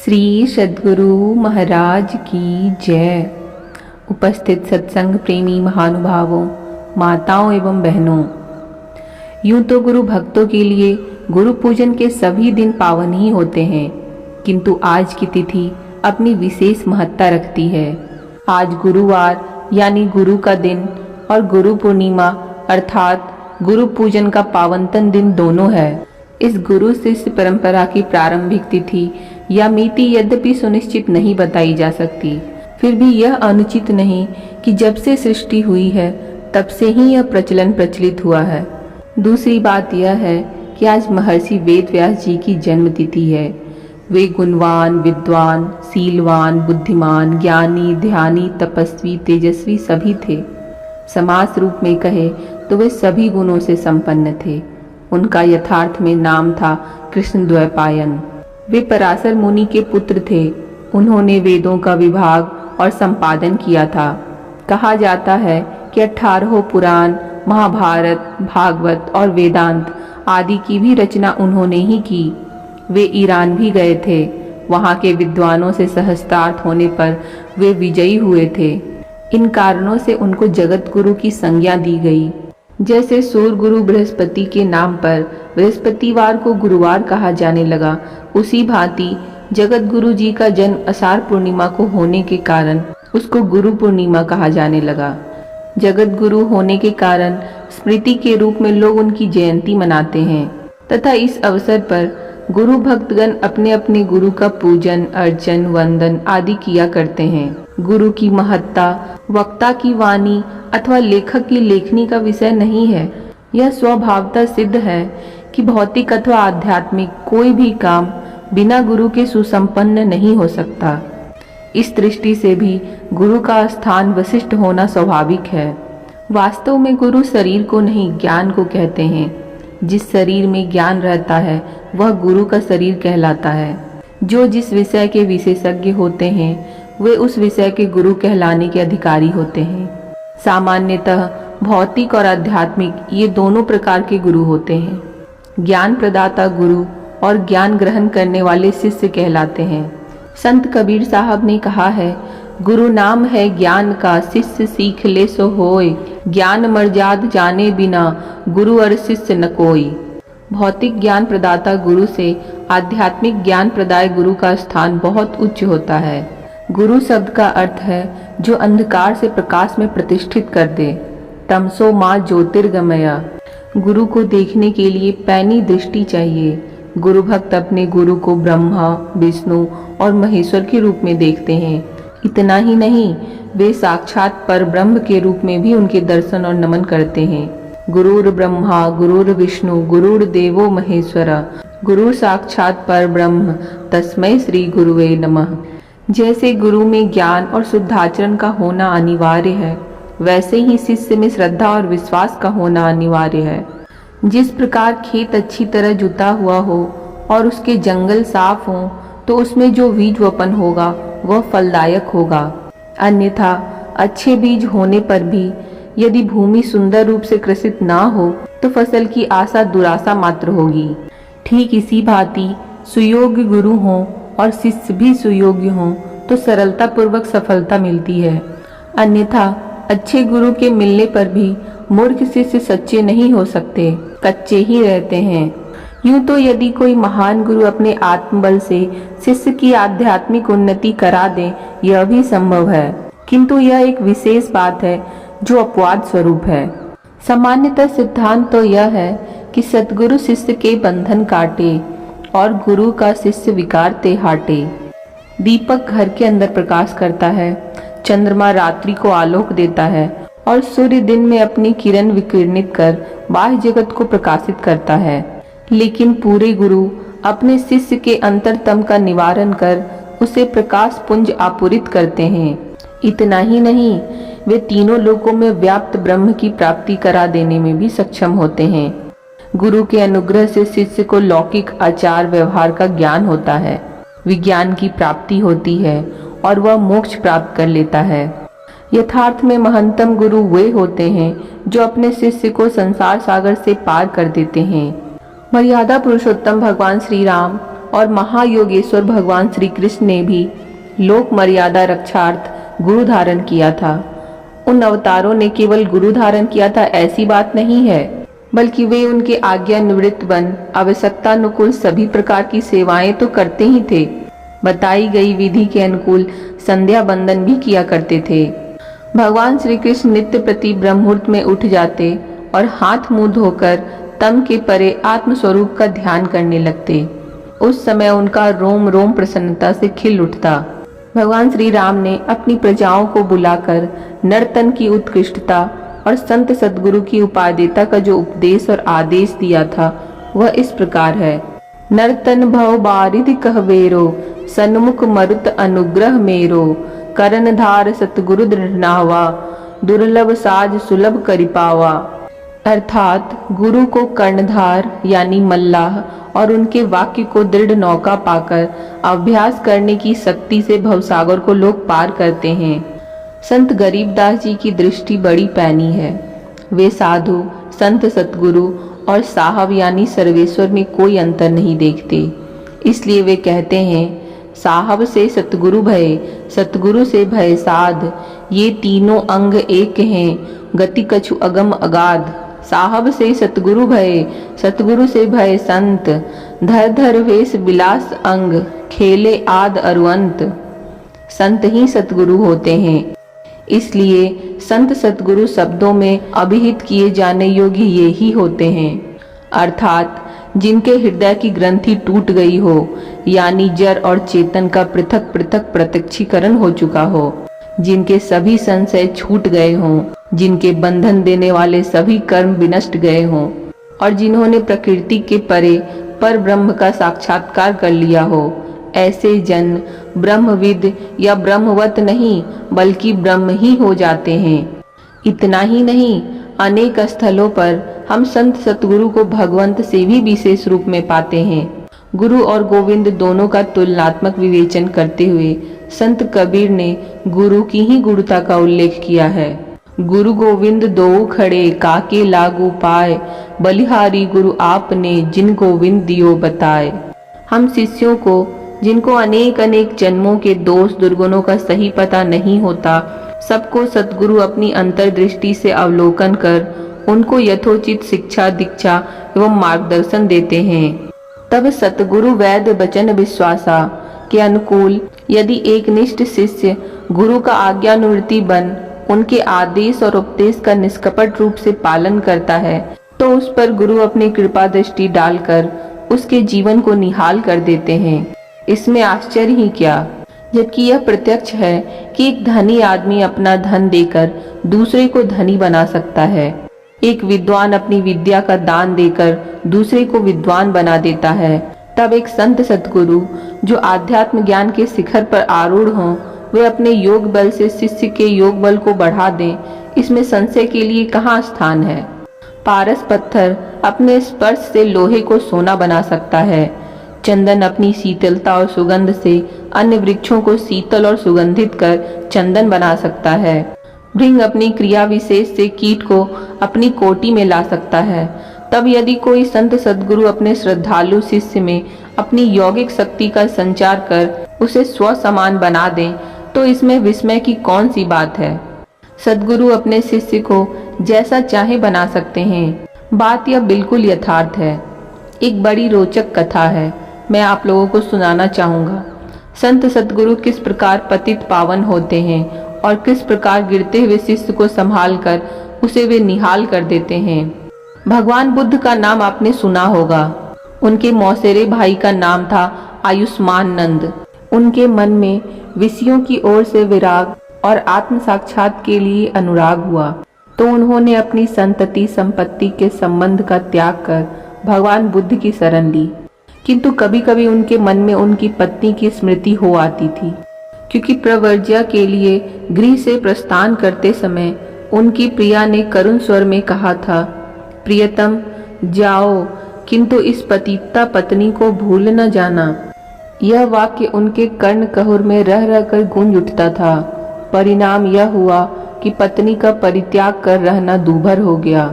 श्री सद्गुरु महाराज की जय। उपस्थित सत्संग प्रेमी महानुभावों, माताओं एवं बहनों, यूं तो गुरु भक्तों के लिए गुरु पूजन के सभी दिन पावन ही होते हैं, किंतु आज की तिथि अपनी विशेष महत्ता रखती है। आज गुरुवार यानी गुरु का दिन और गुरु पूर्णिमा अर्थात गुरु पूजन का पावनतम दिन दोनों है। इस गुरु शिष्य परंपरा की प्रारंभिक तिथि या मिति यद्यपि सुनिश्चित नहीं बताई जा सकती, फिर भी यह अनुचित नहीं कि जब से सृष्टि हुई है तब से ही यह प्रचलन प्रचलित हुआ है। दूसरी बात यह है कि आज महर्षि वेद व्यास जी की जन्म तिथि है। वे गुणवान, विद्वान, शीलवान, बुद्धिमान, ज्ञानी, ध्यानी, तपस्वी, तेजस्वी सभी थे। समास रूप में कहे तो वे सभी गुणों से संपन्न थे। उनका यथार्थ में नाम था कृष्णद्वैपायन। वे पराशर मुनि के पुत्र थे। उन्होंने वेदों का विभाग और संपादन किया था। कहा जाता है कि 18 पुराण, महाभारत, भागवत और वेदांत आदि की भी रचना उन्होंने ही की। वे ईरान भी गए थे। वहाँ के विद्वानों से सहस्त्रार्थ होने पर वे विजयी हुए थे। इन कारणों से उनको जगत गुरु की संज्ञा दी गई। जैसे सूर्य गुरु बृहस्पति के नाम पर बृहस्पतिवार को गुरुवार कहा जाने लगा, उसी भांति जगत गुरु जी का जन्म आषाढ़ पूर्णिमा को होने के कारण उसको गुरु पूर्णिमा कहा जाने लगा। जगत गुरु होने के कारण स्मृति के रूप में लोग उनकी जयंती मनाते हैं तथा इस अवसर पर गुरु भक्तगण अपने अपने गुरु का पूजन, अर्चन, वंदन आदि किया करते हैं। गुरु की महत्ता वक्ता की वाणी अथवा लेखक की लेखनी का विषय नहीं है। यह स्वभावतः सिद्ध है कि भौतिक अथवा आध्यात्मिक कोई भी काम बिना गुरु के सुसंपन्न नहीं हो सकता। इस दृष्टि से भी गुरु का स्थान वशिष्ठ होना स्वाभाविक है। वास्तव में गुरु शरीर को नहीं, ज्ञान को कहते हैं। जिस शरीर में ज्ञान रहता है वह गुरु का शरीर कहलाता है। जो जिस विषय के विशेषज्ञ होते हैं वे उस विषय के गुरु कहलाने के अधिकारी होते हैं। सामान्यतः भौतिक और आध्यात्मिक ये दोनों प्रकार के गुरु होते हैं। ज्ञान प्रदाता गुरु और ज्ञान ग्रहण करने वाले शिष्य कहलाते हैं। संत कबीर साहब ने कहा है, गुरु नाम है ज्ञान का, शिष्य सीख ले सो होय। ज्ञान मर्याद जाने बिना गुरु और शिष्य न कोई। भौतिक ज्ञान प्रदाता गुरु से आध्यात्मिक ज्ञान प्रदाय गुरु का स्थान बहुत उच्च होता है। गुरु शब्द का अर्थ है जो अंधकार से प्रकाश में प्रतिष्ठित कर दे। तमसो मां ज्योतिर्गमया। गुरु को देखने के लिए पैनी दृष्टि चाहिए। गुरु भक्त अपने गुरु को ब्रह्मा, विष्णु और महेश्वर के रूप में देखते हैं। इतना ही नहीं, वे साक्षात पर ब्रह्म के रूप में भी उनके दर्शन और नमन करते हैं। गुरुर ब्रह्मा गुरुर विष्णु गुरुर देवो महेश्वरा, गुरु साक्षात पर ब्रह्म तस्मै श्री गुरुवे नमः। जैसे गुरु में ज्ञान और शुद्धाचरण का होना अनिवार्य है, वैसे ही शिष्य में श्रद्धा और विश्वास का होना अनिवार्य है। जिस प्रकार खेत अच्छी तरह जुता हुआ हो और उसके जंगल साफ हों तो उसमें जो बीज वपन होगा वह फलदायक होगा। अन्यथा अच्छे बीज होने पर भी यदि भूमि सुंदर रूप से कृषित ना हो तो फसल की आशा दुराशा मात्र होगी। ठीक इसी भांति सुयोग्य गुरु हों और शिष्य भी सुयोग्य हों तो सरलता पूर्वक सफलता मिलती है। अन्यथा अच्छे गुरु के मिलने पर भी मूर्ख शिष्य सच्चे नहीं हो सकते, कच्चे ही रहते हैं। यूं तो यदि कोई महान गुरु अपने आत्मबल से शिष्य की आध्यात्मिक उन्नति करा दे यह भी संभव है, किंतु यह एक विशेष बात है जो अपवाद स्वरूप है। सामान्यतः सिद्धांत तो यह है कि सद्गुरु शिष्य के बंधन काटे और गुरु का शिष्य विकार ते हाटे। दीपक घर के अंदर प्रकाश करता है, चंद्रमा रात्रि को आलोक देता है और सूर्य दिन में अपनी किरण विकिरणित कर बाह्य जगत को प्रकाशित करता है। लेकिन पूरे गुरु अपने शिष्य के अंतरतम का निवारण कर उसे प्रकाश पुंज आपूरित करते हैं। इतना ही नहीं, वे तीनों लोकों में व्याप्त ब्रह्म की प्राप्ति करा देने में भी सक्षम होते हैं। गुरु के अनुग्रह से शिष्य को लौकिक आचार व्यवहार का ज्ञान होता है, विज्ञान की प्राप्ति होती है और वह मोक्ष प्राप्त कर लेता है। यथार्थ में महंतम गुरु वे होते हैं जो अपने शिष्य को संसार सागर से पार कर देते हैं। मर्यादा पुरुषोत्तम भगवान श्री राम और महायोगेश्वर भगवान श्री कृष्ण ने भी लोक मर्यादा रक्षार्थ गुरु धारण किया था। उन अवतारों ने केवल गुरु धारण किया था ऐसी बात नहीं है, बल्कि वे उनके आज्ञा निवृत्त बन आवश्यकतानुकूल सभी प्रकार की सेवाएं तो करते ही थे, बताई गई विधि के अनुकूल संध्या बंदन भी किया करते थे। भगवान श्री कृष्ण नित्य प्रति ब्रह्ममुहूर्त में उठ जाते और हाथ मुंह धोकर तम के परे आत्मस्वरूप का ध्यान करने लगते। उस समय उनका रोम रोम प्रसन्नता से खिल उठता। भगवान श्री राम ने अपनी प्रजाओं को बुलाकर नर्तन की उत्कृष्टता और संत सद्गुरु की उपादेयता का जो उपदेश और आदेश दिया था वह इस प्रकार है। नर्तन भव बारिधि कहवेरो, सन्मुख मरुत अनुग्रह मेरो, करणधार सतगुरु दृढ़नावा, दुर्लभ साज सुलभ करिपावा। अर्थात गुरु को कर्णधार यानी मल्लाह और उनके वाक्य को दृढ़ नौका पाकर अभ्यास करने की शक्ति से भवसागर को लोग पार करते हैं। संत गरीबदास जी की दृष्टि बड़ी पैनी है। वे साधु, संत, सतगुरु और साहब यानी सर्वेश्वर में कोई अंतर नहीं देखते। इसलिए वे कहते हैं, साहब से सतगुरु भय, सतगुरु से भय साध, ये तीनों अंग एक हैं, गति कछु अगम अगाध। साहब से सतगुरु भय, सतगुरु से भय संत, धर धर वेश विलास अंग, खेले आद अरुअंत। संत ही सतगुरु होते हैं। इसलिए संत सतगुरु शब्दों में अभिहित किए जाने योग्य ये ही होते हैं, अर्थात जिनके हृदय की ग्रंथि टूट गई हो, यानी जड़ और चेतन का पृथक पृथक प्रत्यक्षीकरण हो चुका हो, जिनके सभी संशय छूट गए हों, जिनके बंधन देने वाले सभी कर्म विनष्ट गए हों और जिन्होंने प्रकृति के परे पर ब्रह्म का साक्षात्कार कर लिया हो, ऐसे जन ब्रह्मविद या ब्रह्मवत नहीं बल्कि ब्रह्म ही हो जाते हैं। इतना ही नहीं, अनेक स्थलों पर हम संत सतगुरु को भगवंत से भी विशेष रूप में पाते हैं। गुरु और गोविंद दोनों का तुलनात्मक विवेचन करते हुए संत कबीर ने गुरु की ही गुरुता का उल्लेख किया है। गुरु गोविंद दो खड़े काके लागू पाए, बलिहारी गुरु आपने जिन गोविंद दियो बताए। हम शिष्यों को, जिनको अनेक अनेक जन्मों के दोष दुर्गुणों का सही पता नहीं होता, सबको सतगुरु अपनी अंतर्दृष्टि से अवलोकन कर उनको यथोचित शिक्षा, दीक्षा एवं मार्गदर्शन देते हैं। तब सतगुरु वैद्य वचन विश्वासा के अनुकूल यदि एक निष्ठ शिष्य गुरु का आज्ञानुवर्ती बन उनके आदेश और उपदेश का निष्कपट रूप से पालन करता है, तो उस पर गुरु अपनी कृपा दृष्टि डालकर उसके जीवन को निहाल कर देते हैं। इसमें आश्चर्य ही क्या, जबकि यह प्रत्यक्ष है कि एक धनी आदमी अपना धन देकर दूसरे को धनी बना सकता है। एक विद्वान अपनी विद्या का दान देकर दूसरे को विद्वान बना देता है। तब एक संत सतगुरु जो आध्यात्म ज्ञान के शिखर पर आरूढ़ हों, वे अपने योग बल से शिष्य के योग बल को बढ़ा दें, इसमें संशय के लिए कहाँ स्थान है। पारस पत्थर अपने स्पर्श से लोहे को सोना बना सकता है। चंदन अपनी शीतलता और सुगंध से अन्य वृक्षों को शीतल और सुगंधित कर चंदन बना सकता है। भृंग अपनी क्रिया विशेष से कीट को अपनी कोटि में ला सकता है। तब यदि कोई संत सद्गुरु अपने श्रद्धालु शिष्य में अपनी यौगिक शक्ति का संचार कर उसे स्व समान बना दें, तो इसमें विस्मय की कौन सी बात है। सद्गुरु अपने शिष्य को जैसा चाहे बना सकते हैं। बात यह बिल्कुल यथार्थ है। एक बड़ी रोचक कथा है, मैं आप लोगों को सुनाना चाहूँगा। संत सद्गुरु किस प्रकार पतित पावन होते हैं और किस प्रकार गिरते हुए शिष्य को संभाल कर उसे वे निहाल कर देते हैं। भगवान बुद्ध का नाम आपने सुना होगा। उनके मौसेरे भाई का नाम था आयुष्मान नंद। उनके मन में विषयों की ओर से विराग और आत्म साक्षात के लिए अनुराग हुआ, तो उन्होंने अपनी संतति संपत्ति के संबंध का त्याग कर भगवान बुद्ध की शरण ली। किंतु कभी कभी उनके मन में उनकी पत्नी की स्मृति हो आती थी, क्योंकि प्रव्रज्या के लिए गृह से प्रस्थान करते समय उनकी प्रिया ने करुण स्वर में कहा था, प्रियतम जाओ, किंतु इस पतिता पत्नी को भूल न जाना। यह वाक्य उनके कर्ण कहुर में रह रहकर गूंज उठता था। परिणाम यह हुआ कि पत्नी का परित्याग कर रहना दूभर हो गया।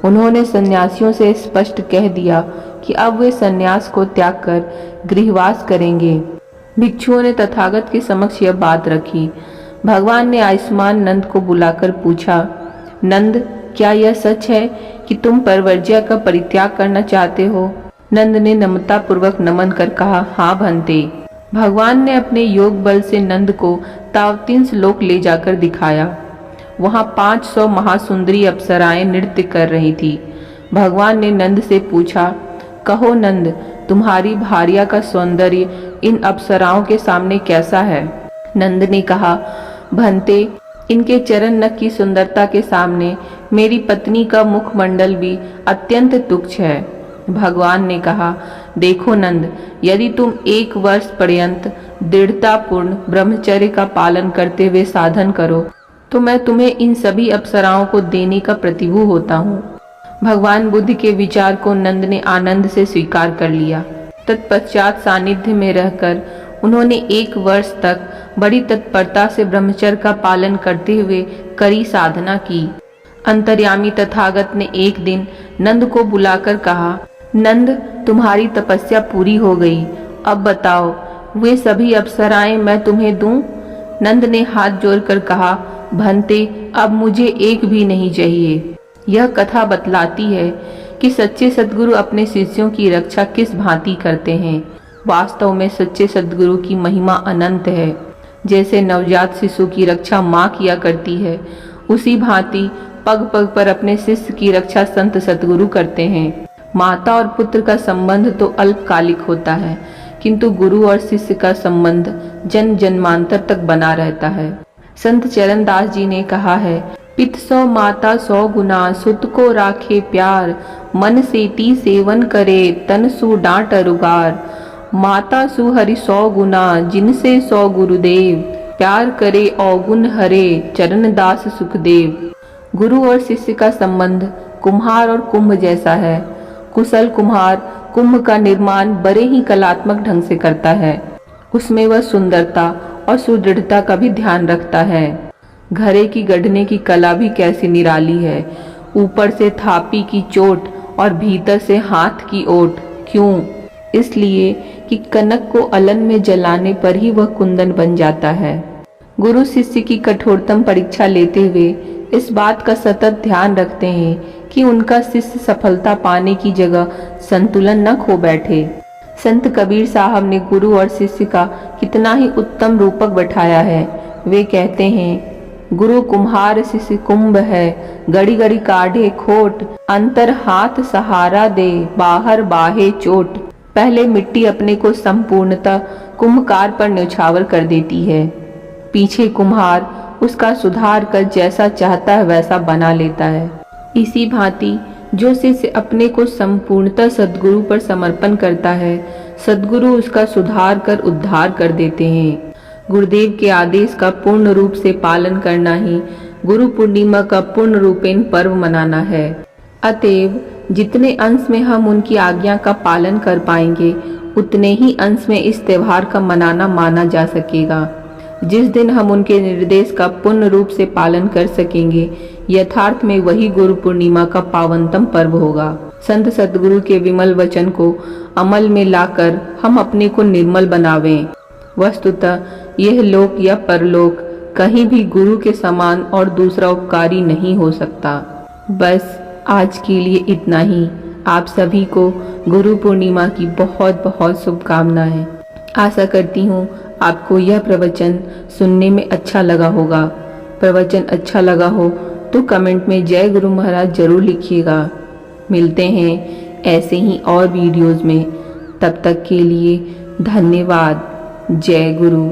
उन्होंने सन्यासियों से स्पष्ट कह दिया कि कि अब वे सन्यास को त्याग कर गृहवास करेंगे। भिक्षुओं ने तथागत के समक्ष यह बात रखी। भगवान ने आयुष्मान नंद को बुलाकर पूछा, नंद, क्या यह सच है कि तुम परवर्ज्या का परित्याग करना चाहते हो? नंद ने नम्रता पूर्वक नमन कर कहा, हाँ भंते। भगवान ने अपने योग बल से नंद को तावतींस लोक ले जाकर दिखाया। वहां 500 महासुंदरी अप्सराएं नृत्य कर रही थी। भगवान ने नंद से पूछा, कहो नंद, तुम्हारी भार्या का सौंदर्य इन अप्सराओं के सामने कैसा है? नंद ने कहा, भंते, इनके चरण नख की सुंदरता के सामने मेरी पत्नी का मुखमंडल भी अत्यंत तुच्छ है। भगवान ने कहा, देखो नंद, यदि तुम 1 वर्ष पर्यंत दृढ़तापूर्ण ब्रह्मचर्य का पालन करते हुए साधन करो तो मैं तुम्हें इन सभी अप्सराओं को देने का प्रतिभू होता हूँ। भगवान बुद्ध के विचार को नंद ने आनंद से स्वीकार कर लिया। तत्पश्चात सानिध्य में रहकर उन्होंने 1 वर्ष तक बड़ी तत्परता से ब्रह्मचर्य का पालन करते हुए कड़ी साधना की। अंतर्यामी तथागत ने एक दिन नंद को बुलाकर कहा, नंद, तुम्हारी तपस्या पूरी हो गई। अब बताओ, वे सभी अप्सराएं मैं तुम्हें दूं? नंद ने हाथ जोड़कर कहा, भंते, अब मुझे एक भी नहीं चाहिए। यह कथा बतलाती है कि सच्चे सद्गुरु अपने शिष्यों की रक्षा किस भांति करते हैं। वास्तव में सच्चे सद्गुरु की महिमा अनंत है। जैसे नवजात शिशु की रक्षा माँ किया करती है, उसी भांति पग पग पर अपने शिष्य की रक्षा संत सद्गुरु करते हैं। माता और पुत्र का संबंध तो अल्पकालिक होता है, किंतु गुरु और शिष्य का संबंध जन्म जन्मांतर तक बना रहता है। संत चरणदास जी ने कहा है, पित 100 माता 100 गुना, सुत को राखे प्यार, मन सेती सेवन करे, तन सु डांट अरुगार। माता सु हरि 100 गुना, जिनसे 100 गुरुदेव, प्यार करे औगुण हरे, चरण दास सुखदेव। गुरु और शिष्य का संबंध कुम्हार और कुंभ जैसा है। कुशल कुम्हार कुंभ का निर्माण बड़े ही कलात्मक ढंग से करता है। उसमें वह सुंदरता और सुदृढ़ता का भी ध्यान रखता है। घड़े की गढ़ने की कला भी कैसी निराली है। ऊपर से थापी की चोट और भीतर से हाथ की ओट। क्यों? इसलिए कि कनक को अलन में जलाने पर ही वह कुंदन बन जाता है। गुरु शिष्य की कठोरतम परीक्षा लेते हुए इस बात का सतत ध्यान रखते हैं कि उनका शिष्य सफलता पाने की जगह संतुलन न खो बैठे। संत कबीर साहब ने गुरु और शिष्य का कितना ही उत्तम रूपक बैठाया है। वे कहते हैं, गुरु कुम्हार शिष्य कुंभ है, गड़ी गड़ी काढ़े खोट, अंतर हाथ सहारा दे, बाहर बाहे चोट। पहले मिट्टी अपने को संपूर्णतः कुंभकार पर न्यौछावर कर देती है, पीछे कुम्हार उसका सुधार कर जैसा चाहता है वैसा बना लेता है। इसी भांति जो शिष्य अपने को संपूर्णतः सद्गुरु पर समर्पण करता है, सद्गुरु उसका सुधार कर उद्धार कर देते हैं। गुरुदेव के आदेश का पूर्ण रूप से पालन करना ही गुरु पूर्णिमा का पूर्ण रूपेण पर्व मनाना है। अतएव जितने अंश में हम उनकी आज्ञा का पालन कर पाएंगे, उतने ही अंश में इस त्योहार का मनाना माना जा सकेगा। जिस दिन हम उनके निर्देश का पूर्ण रूप से पालन कर सकेंगे, यथार्थ में वही गुरु पूर्णिमा का पावनतम पर्व होगा। संत सद्गुरु के विमल वचन को अमल में लाकर हम अपने को निर्मल बनावें। वस्तुतः यह लोक या परलोक कहीं भी गुरु के समान और दूसरा उपकारी नहीं हो सकता। बस आज के लिए इतना ही। आप सभी को गुरु पूर्णिमा की बहुत बहुत शुभकामनाएं। आशा करती हूँ आपको यह प्रवचन सुनने में अच्छा लगा होगा। प्रवचन अच्छा लगा हो तो कमेंट में जय गुरु महाराज जरूर लिखिएगा। मिलते हैं ऐसे ही और वीडियोज़ में। तब तक के लिए धन्यवाद। जय गुरु।